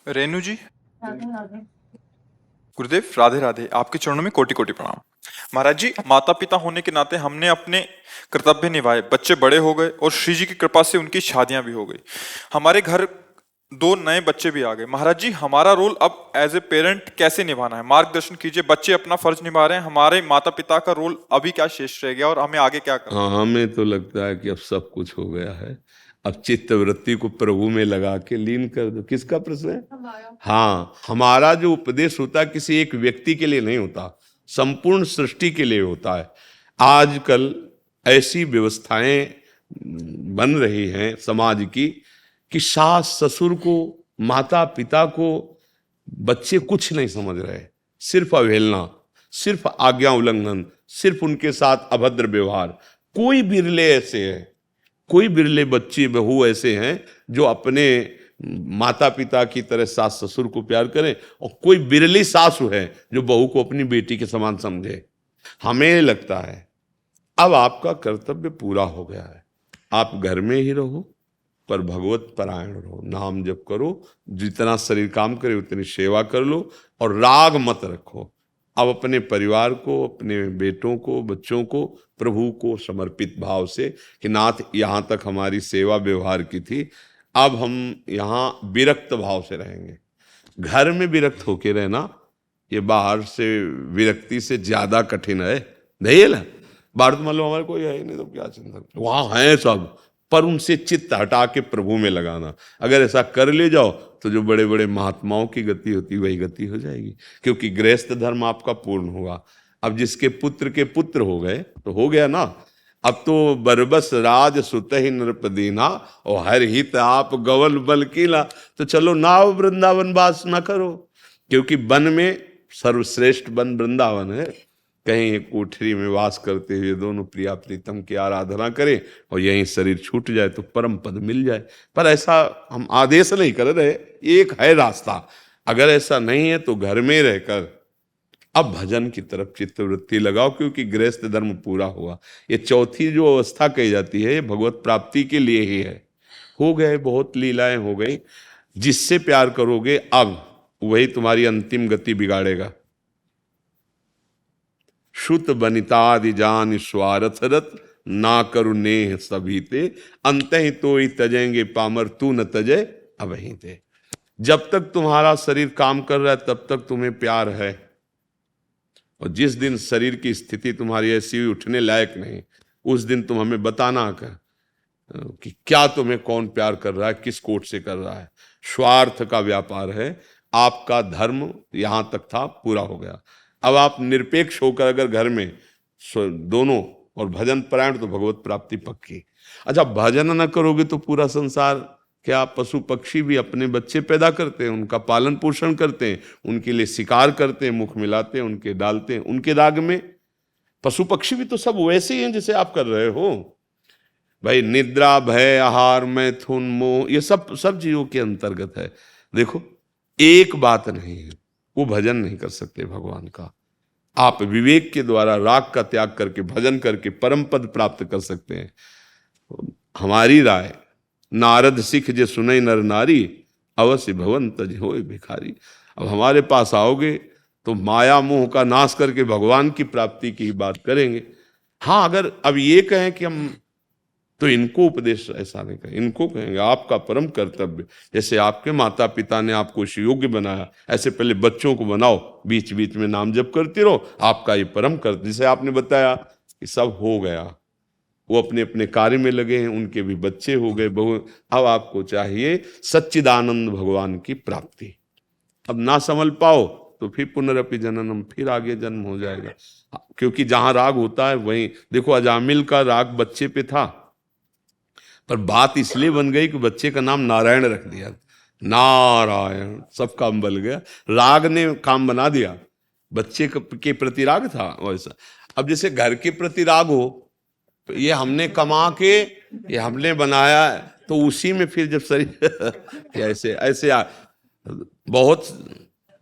रेनू जी, गुरुदेव राधे राधे। आपके चरणों में कोटि कोटि प्रणाम। महाराज जी, माता पिता होने के नाते हमने अपने कर्तव्य निभाए, बच्चे बड़े हो गए और श्री जी की कृपा से उनकी शादियां भी हो गई। हमारे घर दो नए बच्चे भी आ गए। महाराज जी, हमारा रोल अब एज ए पेरेंट कैसे निभाना है? मार्गदर्शन कीजिए। बच्चे अपना फर्ज निभा रहे हैं, हमारे माता पिता का रोल अभी क्या शेष रह गया और हमें आगे क्या करना है? हाँ, हमें तो लगता है कि अब सब कुछ हो गया है। अब चित्त वृत्ति को प्रभु में लगा के लीन कर दो। किसका प्रश्न है? हाँ, हमारा जो उपदेश होता है किसी एक व्यक्ति के लिए नहीं होता, संपूर्ण सृष्टि के लिए होता है। आजकल ऐसी व्यवस्थाएं बन रही हैं समाज की कि सास ससुर को, माता पिता को बच्चे कुछ नहीं समझ रहे, सिर्फ अवहेलना, सिर्फ आज्ञा उल्लंघन, सिर्फ उनके साथ अभद्र व्यवहार। कोई बिरले ऐसे हैं, कोई बिरले बच्चे बहू ऐसे हैं जो अपने माता पिता की तरह सास ससुर को प्यार करें, और कोई बिरली सासु है जो बहू को अपनी बेटी के समान समझे। हमें लगता है अब आपका कर्तव्य पूरा हो गया है। आप घर में ही रहो पर भगवत परायण रहो, नाम जप करो, जितना शरीर काम करे उतनी सेवा कर लो, और राग मत रखो। अब अपने परिवार को, अपने बेटों को, बच्चों को प्रभु को समर्पित भाव से कि नाथ यहाँ तक हमारी सेवा व्यवहार की थी, अब हम यहाँ विरक्त भाव से रहेंगे। घर में विरक्त होके रहना ये बाहर से विरक्ति से ज्यादा कठिन है। नहीं ना, बाहर तो मान लो हमारे कोई है ही नहीं तो क्या चिंता, वहां है सब, पर उनसे चित्त हटा के प्रभु में लगाना। अगर ऐसा कर ले जाओ तो जो बड़े बड़े महात्माओं की गति होती वही गति हो जाएगी, क्योंकि गृहस्थ धर्म आपका पूर्ण होगा। अब जिसके पुत्र के पुत्र हो गए तो हो गया ना। अब तो बरबस राज सुत ही नृपदीना और हर हित आप गवल बल कीला। तो चलो नाव वृंदावन वास न करो, क्योंकि वन में सर्वश्रेष्ठ वन वृंदावन है। कहीं एक कोठरी में वास करते हुए दोनों प्रिया प्रीतम की आराधना करें और यहीं शरीर छूट जाए तो परम पद मिल जाए। पर ऐसा हम आदेश नहीं कर रहे, एक है रास्ता। अगर ऐसा नहीं है तो घर में रहकर अब भजन की तरफ चित्तवृत्ति लगाओ, क्योंकि गृहस्थ धर्म पूरा हुआ। ये चौथी जो अवस्था कही जाती है ये भगवत प्राप्ति के लिए ही है। हो गए, बहुत लीलाएं हो गई। जिससे प्यार करोगे अब वही तुम्हारी अंतिम गति बिगाड़ेगा। श्रुत बनितादि जान स्वार्थरत ना करु नेह सभी ते, अंत ही तो ही तजेंगे पामर तू न तजे अबही ते। जब तक तुम्हारा शरीर काम कर रहा है तब तक तुम्हें प्यार है, और जिस दिन शरीर की स्थिति तुम्हारी ऐसी हुई उठने लायक नहीं, उस दिन तुम हमें बताना कि क्या तुम्हें कौन प्यार कर रहा है, किस कोट से कर रहा है। स्वार्थ का व्यापार है। आपका धर्म यहां तक था, पूरा हो गया। अब आप निरपेक्ष होकर अगर घर में दोनों और भजन परायण तो भगवत प्राप्ति पक्की। अच्छा, भजन न करोगे तो पूरा संसार क्या, पशु पक्षी भी अपने बच्चे पैदा करते हैं, उनका पालन पोषण करते हैं, उनके लिए शिकार करते हैं, मुख मिलाते हैं, उनके डालते हैं उनके राग में। पशु पक्षी भी तो सब वैसे ही हैं जैसे आप कर रहे हो भाई। निद्रा, भय, आहार, मैथुन, मोह, ये सब सब जीवों के अंतर्गत है। देखो, एक बात नहीं है, वो भजन नहीं कर सकते भगवान का। आप विवेक के द्वारा राग का त्याग करके भजन करके परम पद प्राप्त कर सकते हैं। हमारी राय, नारद सिख जे सुनई नर नारी, अवश्य भवन तज होए भिखारी। अब हमारे पास आओगे तो माया मोह का नाश करके भगवान की प्राप्ति की ही बात करेंगे। हाँ, अगर अब ये कहें कि हम, तो इनको उपदेश ऐसा नहीं कहें, इनको कहेंगे आपका परम कर्तव्य, जैसे आपके माता पिता ने आपको इस योग्य बनाया, ऐसे पहले बच्चों को बनाओ, बीच बीच में नाम जप करते रहो। आपका ये परम कर्तव्य। जैसे आपने बताया कि सब हो गया, वो अपने अपने कार्य में लगे हैं, उनके भी बच्चे हो गए, बहु। अब आपको चाहिए सच्चिदानंद भगवान की प्राप्ति। अब ना संभल पाओ तो फिर पुनरपि जननम, फिर आगे जन्म हो जाएगा। क्योंकि जहां राग होता है वहीं, देखो अजामिल का राग बच्चे पे था, पर बात इसलिए बन गई कि बच्चे का नाम नारायण रख दिया। नारायण, सब काम बल गया, राग ने काम बना दिया। बच्चे के प्रति राग था वैसा। अब जैसे घर के प्रति राग हो, तो ये हमने कमा के, ये हमने बनाया, तो उसी में फिर जब शरीर ऐसे ऐसे बहुत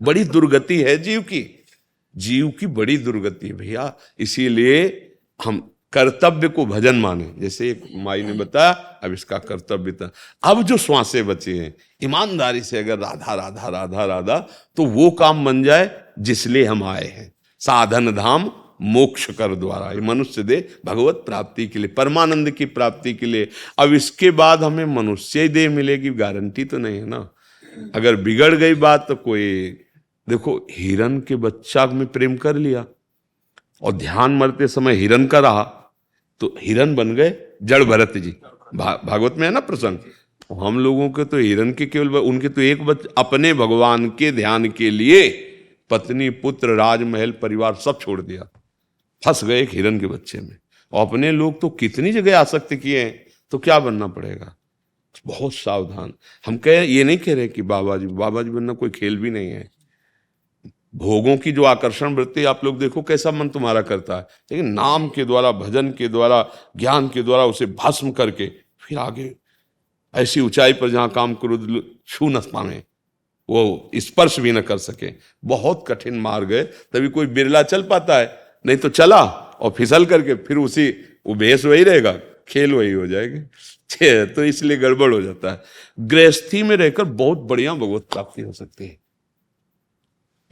बड़ी दुर्गति है जीव की, जीव की बड़ी दुर्गति है भैया। इसीलिए हम कर्तव्य को भजन माने। जैसे एक माई ने बताया, अब इसका कर्तव्य था। अब जो श्वासें बची हैं, ईमानदारी से अगर राधा राधा राधा राधा, तो वो काम बन जाए जिसलिए हम आए हैं। साधन धाम मोक्ष कर द्वारा, ये मनुष्य दे भगवत प्राप्ति के लिए, परमानंद की प्राप्ति के लिए। अब इसके बाद हमें मनुष्य देह मिलेगी, गारंटी तो नहीं है ना। अगर बिगड़ गई बात तो कोई, देखो हिरन के बच्चा में प्रेम कर लिया और ध्यान मरते समय हिरन का रहा, तो हिरन बन गए जड़ भरत जी। भागवत में है ना प्रसंग। हम लोगों के तो हिरन के केवल, उनके तो एक अपने भगवान के ध्यान के लिए पत्नी पुत्र राजमहल परिवार सब छोड़ दिया, फंस गए एक हिरन के बच्चे में। और अपने लोग तो कितनी जगह आसक्त किए हैं, तो क्या बनना पड़ेगा। बहुत सावधान। हम ये नहीं कह रहे कि बाबा जी बनना कोई खेल भी नहीं है। भोगों की जो आकर्षण वृत्ति आप लोग देखो कैसा मन तुम्हारा करता है, लेकिन नाम के द्वारा, भजन के द्वारा, ज्ञान के द्वारा उसे भस्म करके फिर आगे ऐसी ऊंचाई पर जहां काम क्रोध छू न पाए, वो स्पर्श भी न कर सके। बहुत कठिन मार्ग है, तभी कोई बिरला चल पाता है, नहीं तो चला और फिसल करके फिर उसी वो भेष वही रहेगा, खेल वही हो जाएगी। तो इसलिए गड़बड़ हो जाता है। गृहस्थी में रहकर बहुत बढ़िया भगवत प्राप्ति हो सकती है।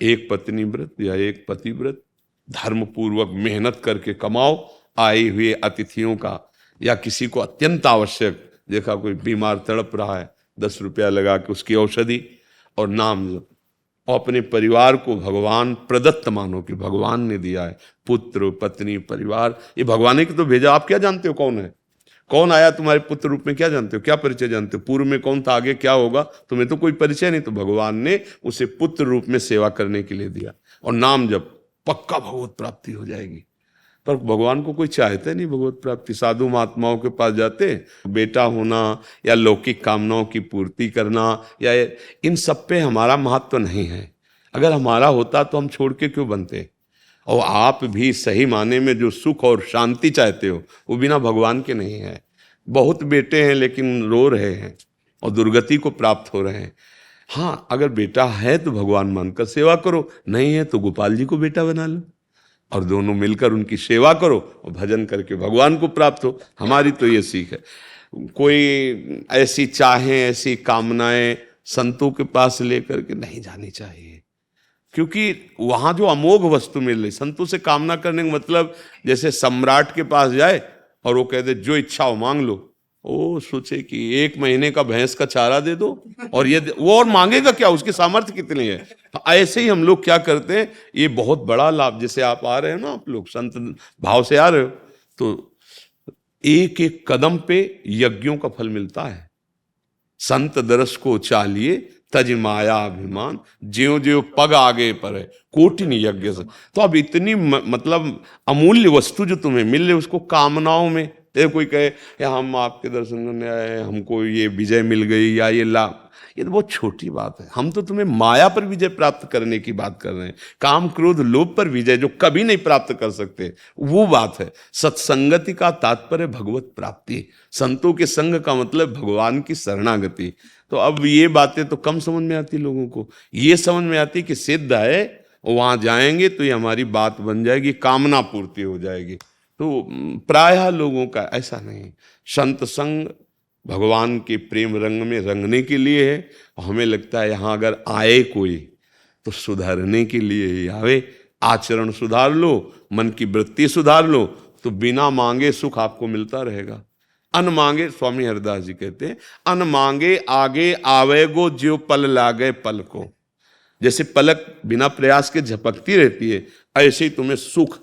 एक पत्नी व्रत या एक पति व्रत, धर्म पूर्वक मेहनत करके कमाओ, आए हुए अतिथियों का, या किसी को अत्यंत आवश्यक, देखा कोई बीमार तड़प रहा है, 10 रुपया लगा के उसकी औषधि और नाम जप, और अपने परिवार को भगवान प्रदत्त मानो कि भगवान ने दिया है। पुत्र पत्नी परिवार, ये भगवान ने तो भेजा। आप क्या जानते हो कौन है, कौन आया तुम्हारे पुत्र रूप में, क्या जानते हो, क्या परिचय जानते हो, पूर्व में कौन था, आगे क्या होगा, तुम्हें तो कोई परिचय नहीं। तो भगवान ने उसे पुत्र रूप में सेवा करने के लिए दिया। और नाम जब पक्का भगवत प्राप्ति हो जाएगी। पर भगवान को कोई चाहते नहीं भगवत प्राप्ति। साधु महात्माओं के पास जाते, बेटा होना या लौकिक कामनाओं की पूर्ति करना, या इन सब पे हमारा महत्व नहीं है। अगर हमारा होता तो हम छोड़ के क्यों बनते। और आप भी सही माने में जो सुख और शांति चाहते हो, वो बिना भगवान के नहीं है। बहुत बेटे हैं लेकिन रो रहे हैं और दुर्गति को प्राप्त हो रहे हैं। हाँ, अगर बेटा है तो भगवान मानकर सेवा करो, नहीं है तो गोपाल जी को बेटा बना लो और दोनों मिलकर उनकी सेवा करो और भजन करके भगवान को प्राप्त हो। हमारी तो ये सीख है। कोई ऐसी चाहें, ऐसी कामनाएं संतों के पास लेकर के नहीं जानी चाहिए, क्योंकि वहां जो अमोघ वस्तु मिल रही। संतों से कामना करने का मतलब जैसे सम्राट के पास जाए और वो कह दे जो इच्छा हो मांग लो, ओ सोचे कि 1 महीने का भैंस का चारा दे दो, और ये वो और मांगेगा क्या, उसकी सामर्थ्य कितनी है। ऐसे ही हम लोग क्या करते हैं, ये बहुत बड़ा लाभ। जैसे आप आ रहे हो ना, आप लोग संत भाव से आ रहे हो, तो एक एक कदम पे यज्ञों का फल मिलता है। संत दरस को चालिए तज माया अभिमान, ज्यो ज्यो पग आगे पर है कोटिन यज्ञ से। तो अब इतनी मतलब अमूल्य वस्तु जो तुम्हें मिल रही, उसको कामनाओं में कोई कहे या हम आपके दर्शन करने आए, हमको ये विजय मिल गई या ये लाभ, ये तो बहुत छोटी बात है। हम तो तुम्हें माया पर विजय प्राप्त करने की बात कर रहे हैं। काम क्रोध लोभ पर विजय जो कभी नहीं प्राप्त कर सकते, वो बात है। सत्संगति का तात्पर्य भगवत प्राप्ति, संतों के संग का मतलब भगवान की शरणागति। तो अब ये बातें तो कम समझ में आती लोगों को। ये समझ में आती कि सिद्ध है, वहां जाएंगे तो ये हमारी बात बन जाएगी, कामना पूर्ति हो जाएगी। तो प्रायः लोगों का ऐसा नहीं। संत संग भगवान के प्रेम रंग में रंगने के लिए है। हमें लगता है यहाँ अगर आए कोई तो सुधारने के लिए ही आवे। आचरण सुधार लो, मन की वृत्ति सुधार लो, तो बिना मांगे सुख आपको मिलता रहेगा। अन मांगे, स्वामी हरिदास जी कहते हैं, अन मांगे आगे आवेगो ज्यो पल लागे पल को। जैसे पलक बिना प्रयास के झपकती रहती है, ऐसे ही तुम्हें सुख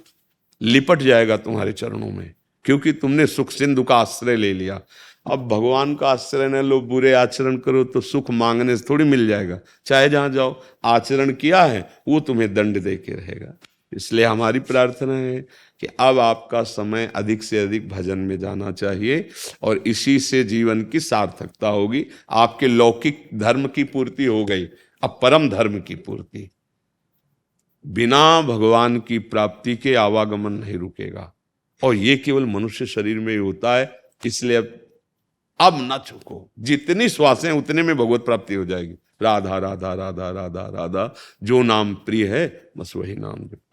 लिपट जाएगा तुम्हारे चरणों में, क्योंकि तुमने सुख सिंधु का आश्रय ले लिया। अब भगवान का आश्रय न लो, बुरे आचरण करो तो सुख मांगने से थोड़ी मिल जाएगा। चाहे जहां जाओ, आचरण किया है वो तुम्हें दंड दे के रहेगा। इसलिए हमारी प्रार्थना है कि अब आपका समय अधिक से अधिक भजन में जाना चाहिए, और इसी से जीवन की सार्थकता होगी। आपके लौकिक धर्म की पूर्ति हो गई, अब परम धर्म की पूर्ति। बिना भगवान की प्राप्ति के आवागमन नहीं रुकेगा, और ये केवल मनुष्य शरीर में ही होता है। इसलिए अब न चुको, जितनी श्वासें उतने में भगवत प्राप्ति हो जाएगी। राधा राधा राधा राधा राधा, जो नाम प्रिय है बस वही नाम जपो।